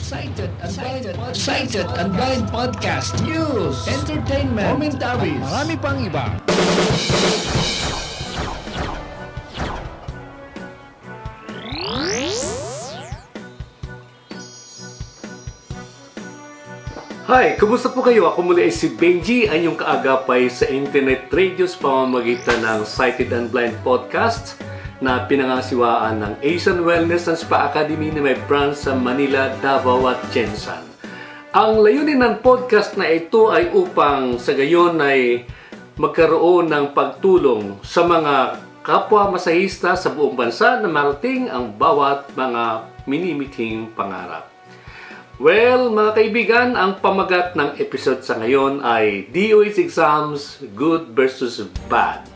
Sighted and Blind Podcast. News, entertainment, commentaries, marami pang iba. Hi! Kumusta po kayo? Ako muli ay si Benji, ang inyong kaagapay sa internet radio sa pamamagitan ng Sighted and Blind Podcast na pinangasiwaan ng Asian Wellness and Spa Academy na may branch sa Manila, Davao at Jensan. Ang layunin ng podcast na ito ay upang sa gayon ay magkaroon ng pagtulong sa mga kapwa masahista sa buong bansa na marating ang bawat mga minimithing pangarap. Well, mga kaibigan, ang pamagat ng episode sa ngayon ay DOH exams, good versus bad.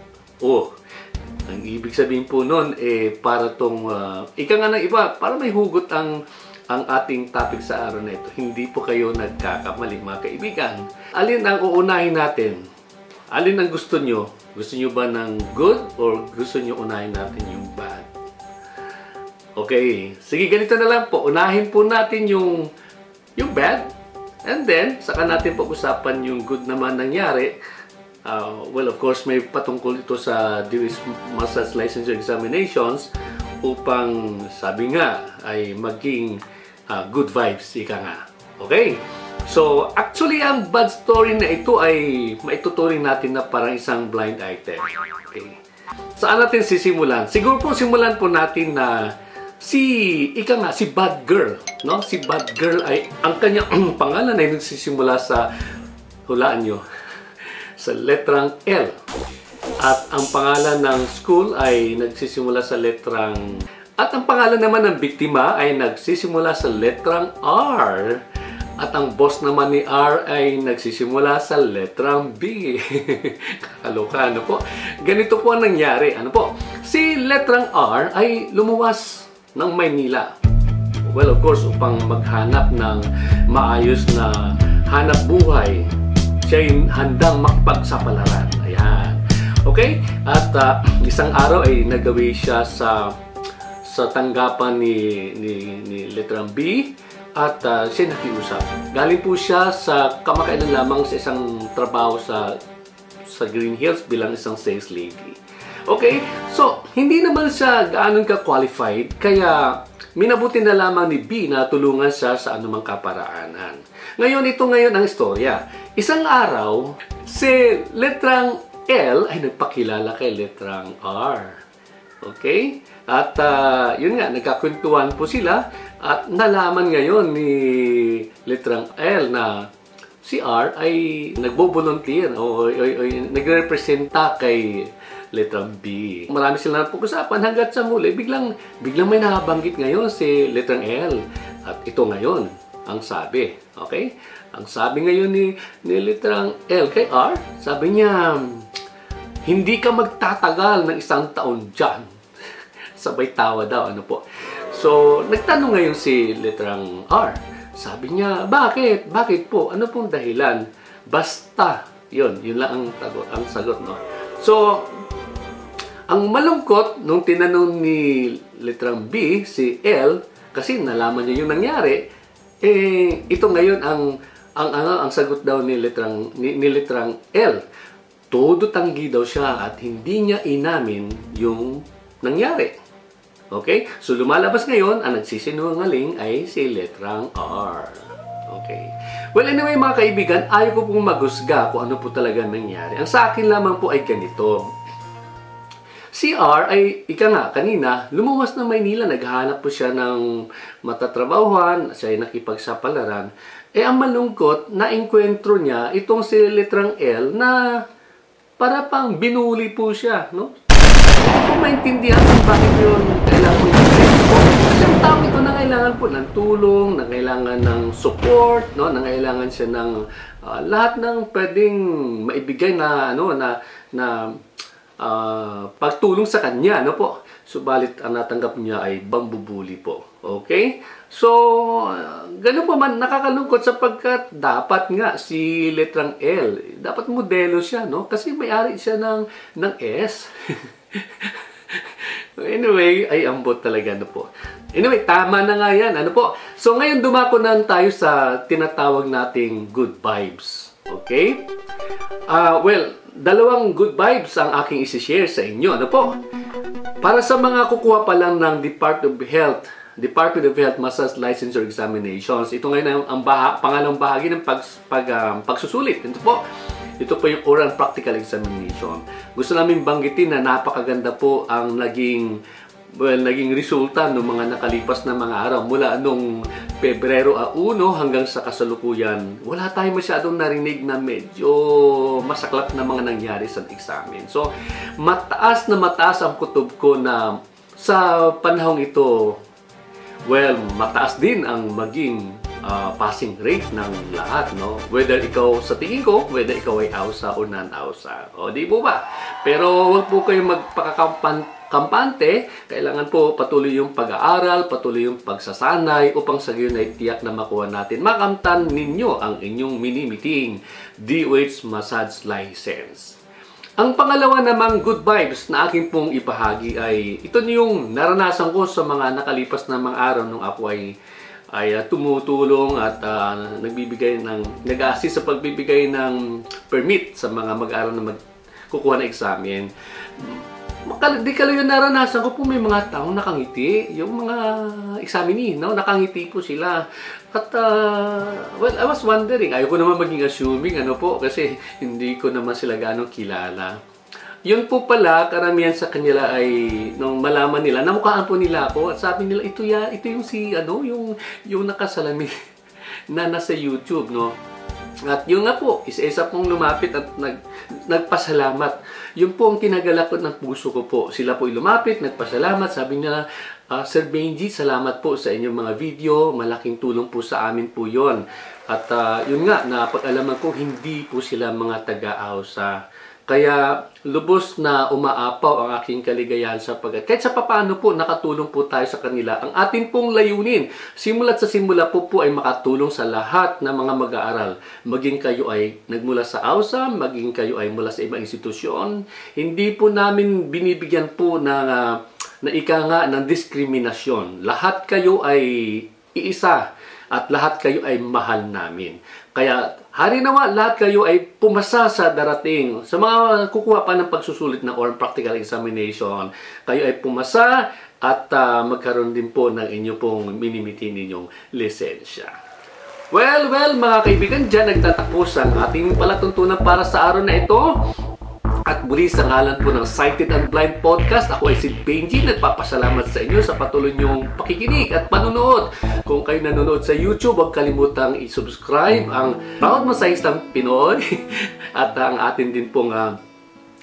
Ang ibig sabihin po nun, para tong, ika nga ng iba, para may hugot ang ating topic sa araw na ito. Hindi po kayo nagkakamali, mga kaibigan. Alin ang uunahin natin? Alin ang gusto nyo? Gusto nyo ba ng good or gusto nyo unahin natin yung bad? Okay, sige, ganito na lang po. Unahin po natin yung bad, and then saka natin pag-usapan yung good naman nangyari. Well, of course, may patungkol ito sa DOH Massage Licensure Examinations upang, sabi nga, ay maging good vibes, ika nga. Okay? So, actually, ang bad story na ito ay maituturing natin na parang isang blind item. Okay? Saan natin sisimulan? Siguro po simulan po natin na si Bad Girl, no? Si Bad Girl ay ang kanyang pangalan ay nagsisimula sa, hulaan nyo, sa letrang L. At ang pangalan ng school ay nagsisimula sa letrang, at ang pangalan naman ng biktima ay nagsisimula sa letrang R. At ang boss naman ni R ay nagsisimula sa letrang B. Kakaloka, ano po? Ganito po ang nangyari, ano po? Si letrang R ay lumuwas ng Maynila. Well, of course, upang maghanap ng maayos na hanap buhay, siya ay handang makipagsapalaran. Ayan. Okay? At isang araw ay nagawi siya sa tanggapan ni letrang B at siya nakiusap. Galing po siya sa kamakailan lamang sa isang trabaho sa Green Hills bilang isang sales lady. Okay? So, hindi naman siya gaano ka-qualified, kaya minabuti na lamang ni B na tulungan siya sa anumang kaparaanan. Ngayon ang istorya. Isang araw, si letrang L ay nagpakilala kay letrang R. Okay? At yun nga, nagkakwentuhan po sila at nalaman ngayon ni letrang L na si R ay nagbo-volunteer o nagre-representa kay letrang B. Marami silang napag-usapan hanggat sa muli, biglang may nabanggit ngayon si letrang L. At ito ngayon ang sabi. Okay? Ang sabi ngayon ni letrang L kay R, sabi niya, hindi ka magtatagal ng 1 taon dyan. Sabay tawa daw, ano po. So, nagtanong ngayon si letrang R. Sabi niya, bakit? Bakit po? Ano pong dahilan? Basta. Yun lang ang sagot, no? So, ang malungkot nung tinanong ni letrang B si L, kasi nalaman niya yung nangyari, ito ngayon ang sagot daw ni letrang L. Todo tanggi daw siya at hindi niya inamin yung nangyari. Okay? So lumalabas ngayon, ang nagsisinungaling ay si letrang R. Okay. Well, anyway mga kaibigan, ayaw ko pong maghusga kung ano po talaga nangyari. Ang sa akin lamang po ay ganito. Si R ay, ika nga, kanina, lumuwas ng Maynila, naghahanap po siya ng matatrabahuhan, siya ay nakipagsapalaran. Ang malungkot, na-enkwentro niya itong si letrang L na para pang binuli po siya, no? Hindi ko maintindihan kung bakit yun kailangan po i-enkwentro. Kasi ang tao ito nangailangan po ng tulong, nangailangan ng support, no? Nangailangan siya ng lahat ng pwedeng maibigay na, pagtulong sa kanya, no po. Subalit ang natanggap niya ay bambubuli po. Okay? So, ganun po man, nakakalungkot sapagkat dapat nga si letrang L, dapat modelo siya, no? Kasi may-ari siya ng S. Anyway, ay ambot talaga, no po. Anyway, tama na nga yan. Ano po? So, ngayon dumako na tayo sa tinatawag nating good vibes. Okay? Well, dalawang good vibes ang aking isi-share sa inyo. Ano po? Para sa mga kukuha pa lang ng Department of Health Massage Licensure Examinations, ito ngayon ang pangalawang bahagi ng pagsusulit. Ito po. Ito po yung oral practical examination. Gusto namin banggitin na napakaganda po ang naging resulta ng mga nakalipas na mga araw. Mula nung Pebrero 1 hanggang sa kasalukuyan, wala tayong masyadong narinig na medyo masaklap na mga nangyari sa examen. So, mataas ang kutob ko na sa panahong ito, well, mataas din ang maging passing rate ng lahat, no? Whether ikaw, sa tingin ko, whether ikaw ay AUSA o non-AUSA. O, di po ba? Pero huwag po kayong magpakakampante. Kailangan po patuloy yung pag-aaral, patuloy yung pagsasanay upang sa gayon ay tiyak na makuha natin. Makamtan ninyo ang inyong minimiting DOH Massage License. Ang pangalawa namang good vibes na aking pong ibahagi ay ito yung naranasan ko sa mga nakalipas na mga araw nung ako ay tumutulong at nag-assist sa pagbibigay ng permit sa mga mag-aaral na kukuha ng examen. Di kayo naranasan ko po may mga taong nakangiti. Yung mga examinee, no? Nakangiti po sila. At, well, I was wondering, ayaw ko naman maging assuming, ano po, kasi hindi ko naman sila ganong kilala. Yun po pala, karamihan sa kanila ay, nung malaman nila, namukhaan po nila ako, at sabi nila, ito yung si, yung nakasalamin na nasa YouTube, no? At yun nga po, isa-isa pong lumapit at nagpasalamat. Yun po ang kinagalakot ng puso ko po. Sila po lumapit, nagpasalamat, sabi nila, Sir Benji, salamat po sa inyong mga video, malaking tulong po sa amin po yun. At yun nga, napag-alaman ko, hindi po sila mga taga-AUSA. Kaya lubos na umaapaw ang aking kaligayahan sapagkat kahit sa papaano po nakatulong po tayo sa kanila. Ang atin pong layunin, simula't sa simula po ay makatulong sa lahat ng mga mag-aaral. Maging kayo ay nagmula sa AUSA, maging kayo ay mula sa ibang institusyon. Hindi po namin binibigyan po na ika nga ng diskriminasyon. Lahat kayo ay iisa at lahat kayo ay mahal namin. Kaya, harinawa, lahat kayo ay pumasa sa darating. Sa mga kukuha pa ng pagsusulit ng oral practical examination, kayo ay pumasa at magkaroon din po ng inyo pong minimitin ninyong lisensya. Well, mga kaibigan, dyan nagtatapos ang ating palatuntunan para sa araw na ito. At muli sa ngalan po ng Sighted and Blind Podcast, ako ay si Benji. Nagpapasalamat sa inyo sa patuloy niyong pakikinig at panunood. Kung kayo nanonood sa YouTube, huwag kalimutang i-subscribe ang Proud Masahistang Pinoy at ang atin din pong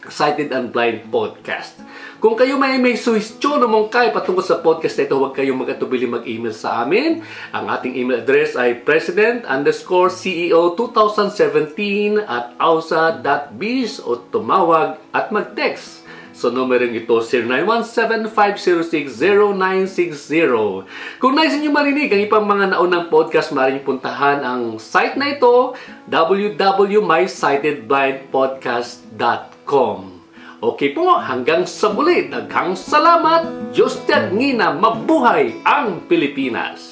Sighted and Blind Podcast. Kung kayo may suhestyon o mungkay patungkol sa podcast na ito, huwag kayong mag-atubili mag-email sa amin. Ang ating email address ay president_ceo2017@ausa.biz o tumawag at mag-text. So, numerong ito, 0917-506-0960. Kung nais nyo marinig ang ibang mga naunang podcast, maaaring puntahan ang site na ito, www.mysightedblindpodcast.com. Okay po, hanggang sa muli. Daghang salamat. Diyos tiag ngina, mabuhay ang Pilipinas.